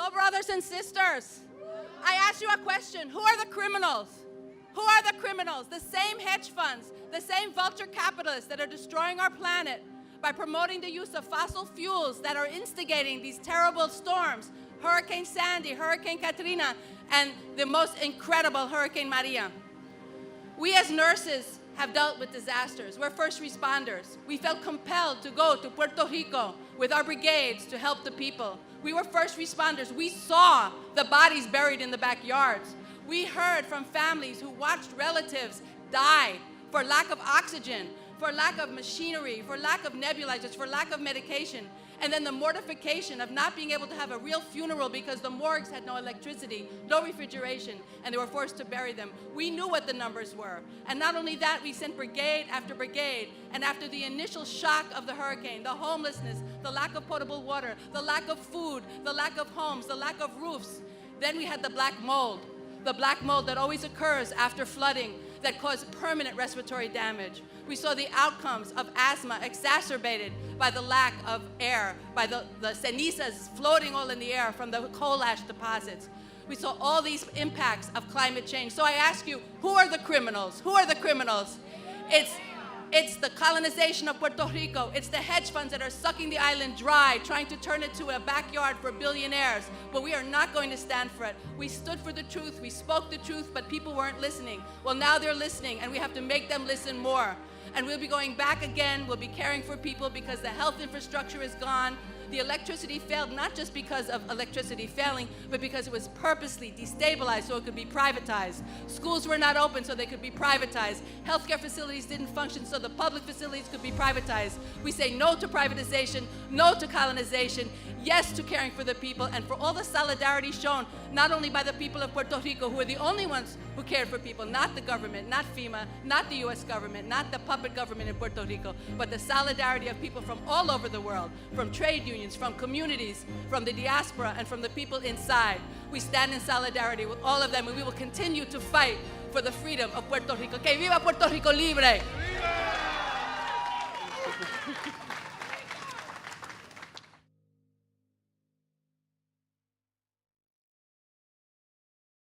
So brothers and sisters, I ask you a question. Who are the criminals? Who are the criminals? The same hedge funds, the same vulture capitalists that are destroying our planet by promoting the use of fossil fuels that are instigating these terrible storms, Hurricane Sandy, Hurricane Katrina, and the most incredible Hurricane Maria. We as nurses have dealt with disasters. We're first responders. We felt compelled to go to Puerto Rico with our brigades to help the people. We were first responders. We saw the bodies buried in the backyards. We heard from families who watched relatives die for lack of oxygen, for lack of machinery, for lack of nebulizers, for lack of medication. And then the mortification of not being able to have a real funeral because the morgues had no electricity, no refrigeration, and they were forced to bury them. We knew what the numbers were. And not only that, we sent brigade after brigade. And after the initial shock of the hurricane, the homelessness, the lack of potable water, the lack of food, the lack of homes, the lack of roofs, then we had the black mold that always occurs after flooding that caused permanent respiratory damage. We saw the outcomes of asthma exacerbated by the lack of air, by the cenizas floating all in the air from the coal ash deposits. We saw all these impacts of climate change. So I ask you, who are the criminals? Who are the criminals? It's the colonization of Puerto Rico. It's the hedge funds that are sucking the island dry, trying to turn it to a backyard for billionaires. But we are not going to stand for it. We stood for the truth. We spoke the truth, but people weren't listening. Well, now they're listening, and we have to make them listen more. And we'll be going back again. We'll be caring for people because the health infrastructure is gone. The electricity failed not just because of electricity failing, but because it was purposely destabilized so it could be privatized. Schools were not open so they could be privatized. Healthcare facilities didn't function so the public facilities could be privatized. We say no to privatization, no to colonization, yes to caring for the people, and for all the solidarity shown, not only by the people of Puerto Rico, who are the only ones who cared for people, not the government, not FEMA, not the US government, not the puppet government in Puerto Rico, but the solidarity of people from all over the world, from trade unions, from communities, from the diaspora, and from the people inside. We stand in solidarity with all of them, and we will continue to fight for the freedom of Puerto Rico. Que viva Puerto Rico libre! Viva!